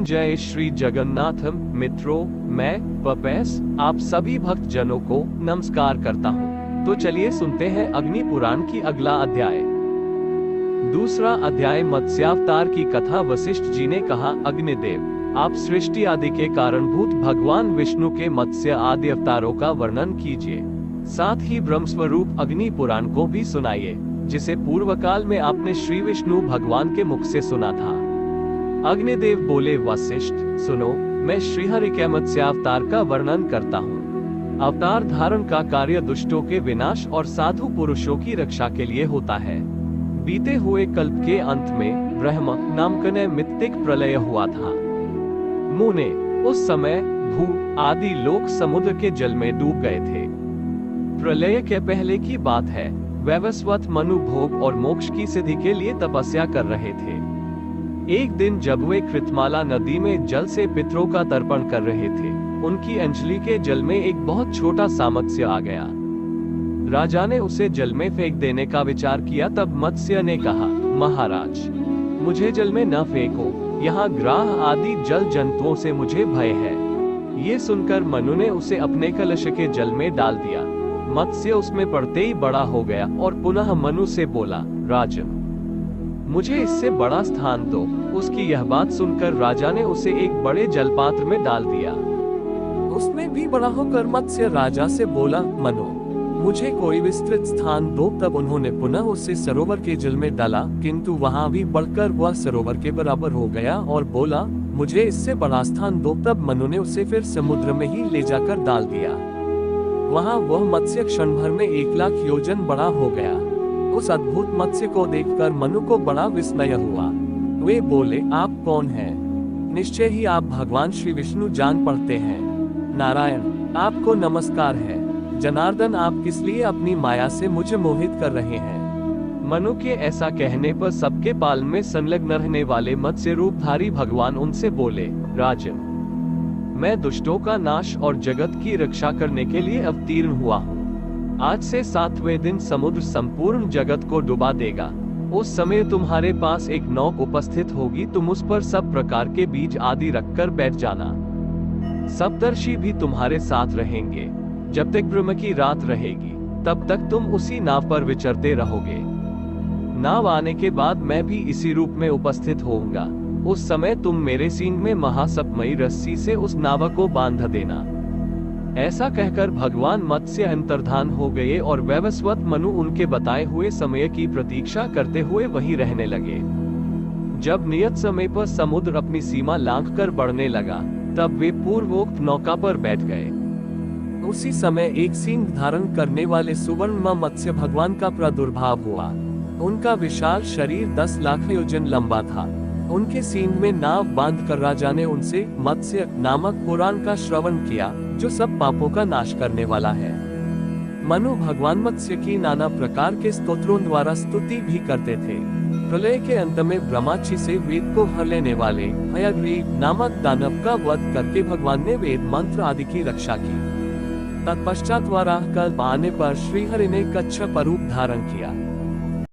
ओम जय श्री जगन्नाथम। मित्रों, मैं पपेस आप सभी भक्त जनों को नमस्कार करता हूँ। तो चलिए सुनते हैं अग्नि पुराण की अगला अध्याय। दूसरा अध्याय मत्स्यावतार की कथा। वशिष्ठ जी ने कहा, अग्निदेव, आप सृष्टि आदि के कारणभूत भगवान विष्णु के मत्स्य आदि अवतारों का वर्णन कीजिए। साथ ही ब्रह्मस्वरूप अग्नि पुराण को भी सुनाइए, जिसे पूर्व काल में आपने श्री विष्णु भगवान के मुख से सुना था। अग्निदेव बोले, वशिष्ठ सुनो, मैं श्रीहरि के मत्स्यावतार का वर्णन करता हूँ। अवतार धारण का कार्य दुष्टों के विनाश और साधु पुरुषों की रक्षा के लिए होता है। बीते हुए कल्प के अंत में ब्रह्म नामक मित्तिक प्रलय हुआ था। मुने, उस समय भू आदि लोक समुद्र के जल में डूब गए थे। प्रलय के पहले की बात है। वैवस्वत मनु भोग और मोक्ष की सिद्धि के लिए तपस्या कर रहे थे। एक दिन जब वे कृतमाला नदी में जल से पितरों का तर्पण कर रहे थे, उनकी अंजलि के जल में एक बहुत छोटा सा मत्स्य आ गया। राजा ने उसे जल में फेंक देने का विचार किया। तब मत्स्य ने कहा, महाराज, मुझे जल में न फेंको, यहाँ ग्राह आदि जल जंतुओं से मुझे भय है। ये सुनकर मनु ने उसे अपने कलश के जल में डाल दिया। मत्स्य उसमें पड़ते ही बड़ा हो गया और पुनः मनु से बोला, राजन, मुझे इससे बड़ा स्थान दो। उसकी यह बात सुनकर राजा ने उसे एक बड़े जलपात्र में डाल दिया। उसमें भी बड़ा होकर मत्स्य राजा से बोला, मनु, मुझे कोई विस्तृत स्थान दो। तब उन्होंने पुनः उसे सरोवर के जल में डाला, किंतु वहां भी बढ़कर वह सरोवर के बराबर हो गया और बोला, मुझे इससे बड़ा स्थान दो। तब मनु ने उसे फिर समुद्र में ही ले जाकर डाल दिया। वहां वह मत्स्य क्षण भर में 1,00,000 योजन बड़ा हो गया। उस अद्भुत मत्स्य को देखकर मनु को बड़ा विस्मय हुआ। वे बोले, आप कौन हैं? निश्चय ही आप भगवान श्री विष्णु जान पड़ते हैं। नारायण, आपको नमस्कार है। जनार्दन, आप किस लिए अपनी माया से मुझे मोहित कर रहे हैं? मनु के ऐसा कहने पर सबके पालन में संलग्न रहने वाले मत्स्य रूपधारी भगवान उनसे बोले, राजन, मैं दुष्टों का नाश और जगत की रक्षा करने के लिए अवतीर्ण हुआ हूँ। आज से 7वें दिन समुद्र संपूर्ण जगत को डुबा देगा। उस समय तुम्हारे पास एक नौक उपस्थित होगी। तुम उस पर सब प्रकार के बीज आदि रखकर बैठ जाना। सप्तर्षि भी तुम्हारे साथ रहेंगे। जब तक ब्रह्म की रात रहेगी, तब तक तुम उसी नाव पर विचरते रहोगे। नाव आने के बाद मैं भी इसी रूप में उपस्थित होऊंगा। उस समय तुम मेरे सींग में महासपमयी रस्सी से उस नाव को बांध देना। ऐसा कहकर भगवान मत्स्य अंतर्धान हो गए और वैवस्वत मनु उनके बताए हुए समय की प्रतीक्षा करते हुए वहीं रहने लगे। जब नियत समय पर समुद्र अपनी सीमा लांघकर बढ़ने लगा, तब वे पूर्वोक्त नौका पर बैठ गए। उसी समय एक सींग धारण करने वाले सुवर्ण मत्स्य भगवान का प्रादुर्भाव हुआ। उनका विशाल शरीर 10,00,000 योजन लंबा था। उनके सींग में नाव बांधकर राजा ने उनसे मत्स्य नामक पुराण का श्रवण किया, जो सब पापों का नाश करने वाला है। मनु भगवान मत्स्य की नाना प्रकार के स्तोत्रों द्वारा स्तुति भी करते थे। प्रलय के अंत में ब्रह्माची से वेद को हर लेने वाले हयग्रीव नामक दानव का वध करके भगवान ने वेद मंत्र आदि की रक्षा की। तत्पश्चात वराह कल्प आने पर श्रीहरि ने कच्छप रूप धारण किया।